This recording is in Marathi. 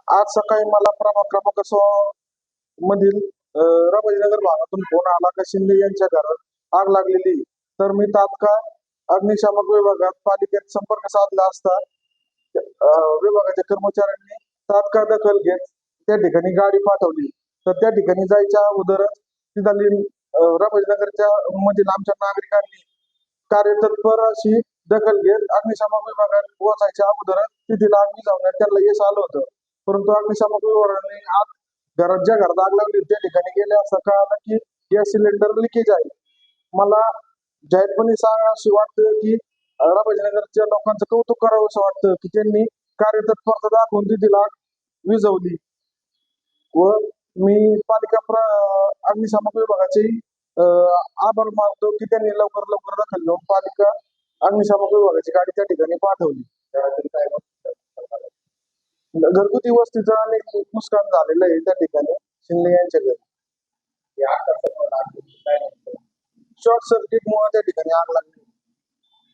आज सकाळी मला प्रभाग क्रमांक 16 मधील रबाजीनगर भागातून फोन आला का शिंदे यांच्या घरात आग लागलेली. तर मी तात्काळ अग्निशामक विभागात पालिकेत संपर्क साधला असता विभागाच्या कर्मचाऱ्यांनी तात्काळ दखल घेत त्या ठिकाणी गाडी पाठवली. तर त्या ठिकाणी जायच्या अगोदरच तिथली रबाजीनगरच्या मधील आमच्या नागरिकांनी कार्यतत्पर अशी दखल घेत अग्निशामक विभागात पोहोचायच्या अगोदरच तिथील आग विझवण्यात त्यांना यश आलं होतं. परंतु अग्निशामक विभागाने आग ज्या घरात आग लागली त्या ठिकाणी गेले असता कळालं की गॅस सिलेंडर लिकेज आहे. मला जाहीरपणे सांगावंशी वाटतं की रबाजीनगरच्या लोकांचं कौतुक करावं असं वाटतं की त्यांनी कार्यतत्परता दाखवून तिथील आग विझवली. व मी अग्निशामक विभागाचे आभार मानतो की त्यांनी लवकर दखल घेऊन पालिका अग्निशामक विभागाची गाडी त्या ठिकाणी पाठवली. घरगुती वस्तीचं अनेक नुकसान झालेलं आहे त्या ठिकाणी शिंदे यांच्या घरी. शॉर्ट सर्किटमुळे त्या ठिकाणी आग लागली.